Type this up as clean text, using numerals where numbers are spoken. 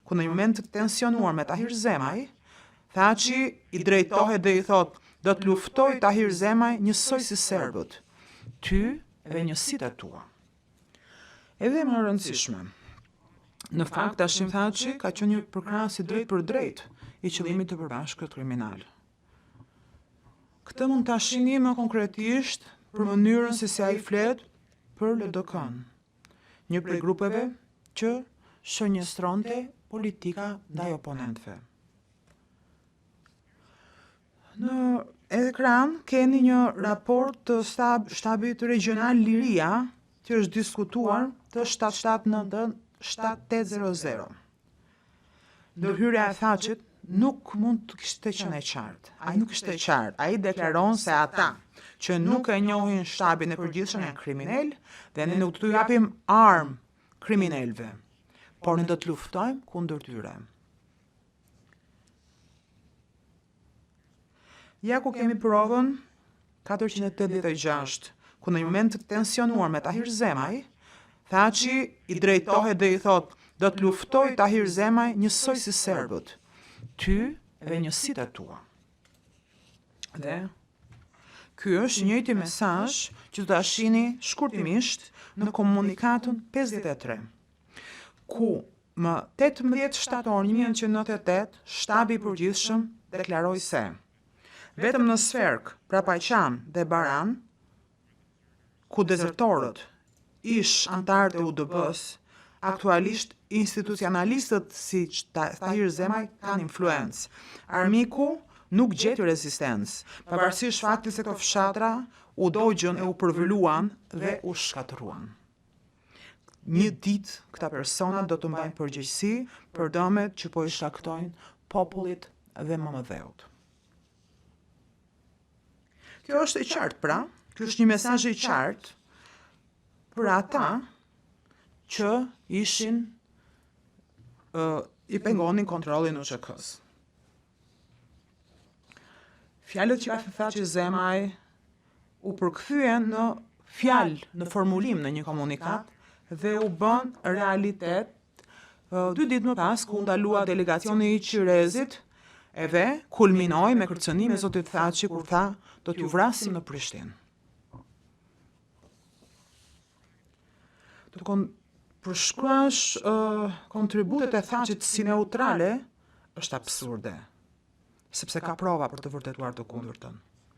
ku në një moment të tensionuar me Tahir Zemaj, Thaçi i drejtohet dhe i thot, do të luftoj Tahir Zemaj njësoj si serbët, ty dhe njësitë tua. Edhe më rëndësishme, në fakt Hashim Thaçi ka qenë një përkrahës i drejt për drejt i qëllimit të përbashkët kriminal. Këtë mund ta shihni më konkretisht për mënyrën se si ai flet për LDK-n, një prej grupeve që shënjestronte politika ndaj oponentëve. Në ekran keni një raport të shtabit regional Liria që është diskutuar të 779-7800. Ndërhyrja e Thaçit nuk mund të kishte qenë e qartë. Ai nuk ishte e qartë. Ai deklaron se ata që nuk e njohin shtabin e përgjithshëm janë kriminal dhe ne nuk do t'u japim armë kriminalëve, por ne do të luftojmë kundër tyre. Ja ku kemi provën 486, ku në një moment të tensionuar me Tahir Zemaj, Thaçi i drejtohet dhe i thot, do të luftoj Tahir Zemaj njësoj si serbët, ty dhe njësitë tua. Dhe ky është njëjti mesazh që do ta shihni shkurtimisht në komunikatën 53, ku më 18 shtator 1998 shtabi i përgjithshëm deklaroi se vetëm në Sferk, Prapajqan dhe Baran, ku dezertorët ish antarët e UDB-s, aktualisht institucionalistët si Tahir Zemaj kanë influencë. Armiku nuk gjeti rezistencë, pavarësisht faktit se këto fshatra u dogjën e u përvëluan dhe u shkatëruan. Një ditë këta persona do të mbajnë përgjegjësi për dëmet që po i shkaktojnë popullit dhe momëdheut. Kjo është e qartë pra, kjo është një mesazh i qartë për ata që ishin i pengonin kontrollin në UÇK-s. Fjalët që ka Thaçi Zemaj u përkthyen në fjalë, në formulim në një komunikat dhe u bën realitet 2 ditë më pas ku ndalua delegacioni i Qirezit edhe kulminoi me kërcënimin e zotit Thaçi kur tha do t'ju vrasim në Prishtinë. Të përshkruash kontributet e Thaçit si neutrale është absurde, sepse ka prova për të vërtetuar të kundërtën.